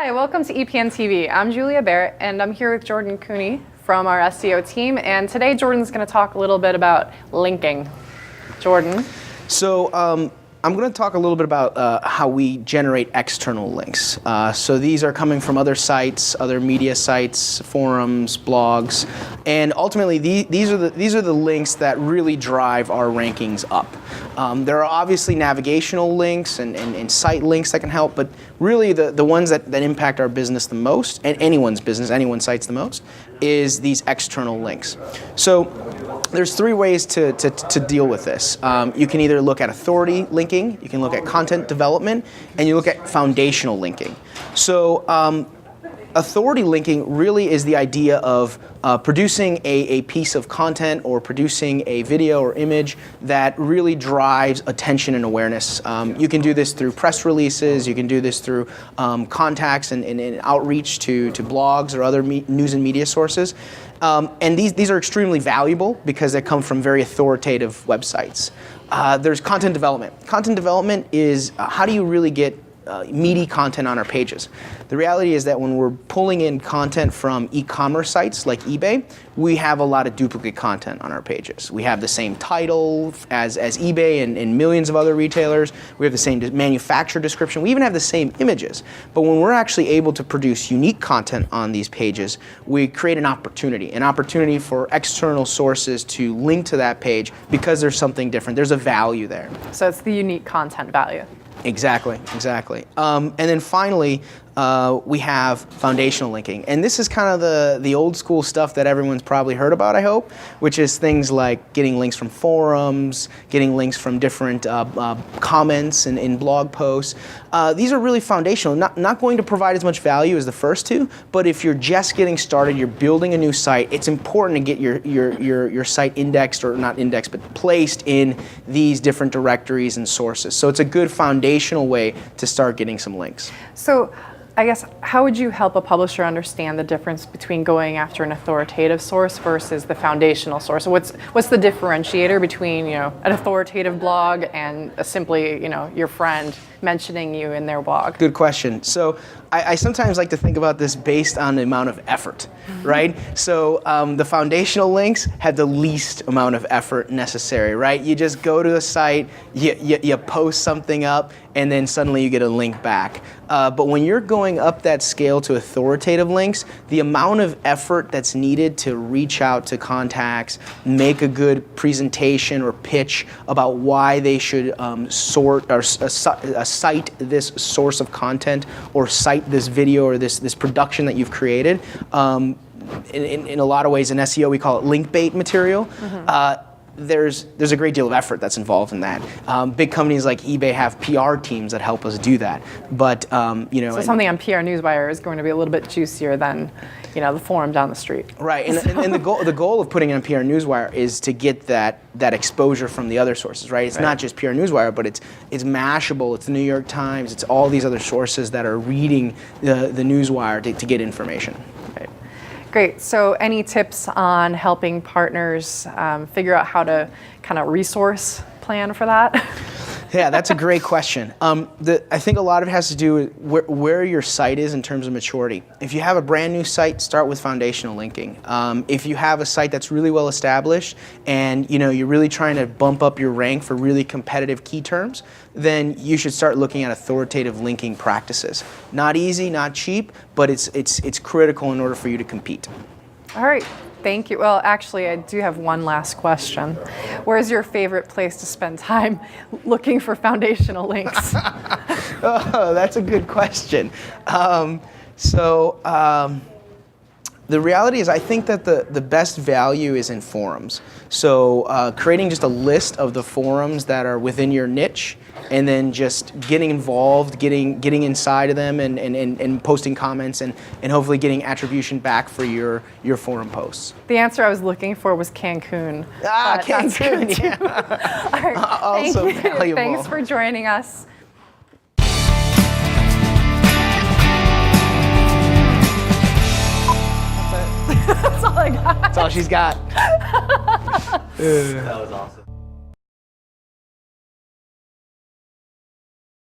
Hi, welcome to ePN TV. I'm Julia Barrett, and I'm here with Jordan Koene from our SEO team. And today, Jordan's going to talk a little bit about linking. Jordan. So I'm going to talk a little bit about how we generate external links. So these are coming from other sites, other media sites, forums, blogs, and ultimately these are the links that really drive our rankings up. There are obviously navigational links and site links that can help, but really the ones that impact our business the most, and anyone's business, anyone's sites the most, is these external links. So there's three ways to deal with this. You can either look at authority linking, you can look at content development, and you look at foundational linking. So authority linking really is the idea of producing a piece of content or producing a video or image that really drives attention and awareness. You can do this through press releases, you can do this through contacts and outreach to blogs or other news and media sources. And these are extremely valuable because they come from very authoritative websites. There's content development. Content development is how do you really get meaty content on our pages. The reality is that when we're pulling in content from e-commerce sites like eBay, we have a lot of duplicate content on our pages. We have the same title as eBay and millions of other retailers. We have the same manufacturer description. We even have the same images. But when we're actually able to produce unique content on these pages, we create an opportunity for external sources to link to that page because there's something different. There's a value there. So it's the unique content value. Exactly. And then finally, we have foundational linking. And this is kind of the old school stuff that everyone's probably heard about, I hope, which is things like getting links from forums, getting links from different comments in blog posts. These are really foundational, not going to provide as much value as the first two, but if you're just getting started, you're building a new site, it's important to get your site indexed, or not indexed, but placed in these different directories and sources. So it's a good foundational way to start getting some links. So I guess, how would you help a publisher understand the difference between going after an authoritative source versus the foundational source? What's the differentiator between an authoritative blog and simply your friend mentioning you in their blog? Good question. So I sometimes like to think about this based on the amount of effort, right? So the foundational links have the least amount of effort necessary, right? You just go to the site, you post something up, and then suddenly you get a link back. But when you're going up that scale to authoritative links, the amount of effort that's needed to reach out to contacts, make a good presentation or pitch about why they should sort or cite this source of content or cite this video or this production that you've created. In a lot of ways in SEO we call it link bait material. There's a great deal of effort that's involved in that. Big companies like eBay have PR teams that help us do that. But so something on PR Newswire is going to be a little bit juicier than the forum down the street. Right, and the goal of putting it on PR Newswire is to get that exposure from the other sources, right? It's not just PR Newswire, but it's Mashable, it's the New York Times, it's all these other sources that are reading the Newswire to get information. Right. Great. So any tips on helping partners figure out how to kind of resource plan for that? Yeah, that's a great question. I think a lot of it has to do with where your site is in terms of maturity. If you have a brand new site, start with foundational linking. If you have a site that's really well established and you're really trying to bump up your rank for really competitive key terms, then you should start looking at authoritative linking practices. Not easy, not cheap, but it's critical in order for you to compete. All right. Thank you. Well, actually, I do have one last question. Where's your favorite place to spend time looking for foundational links? Oh, that's a good question. The reality is I think that the best value is in forums. So creating just a list of the forums that are within your niche and then just getting involved, getting inside of them and posting comments and hopefully getting attribution back for your forum posts. The answer I was looking for was Cancun. Cancun, yeah. All right, also thank you. valuable. Thanks for joining us. That's all I got. That's all she's got. That was awesome.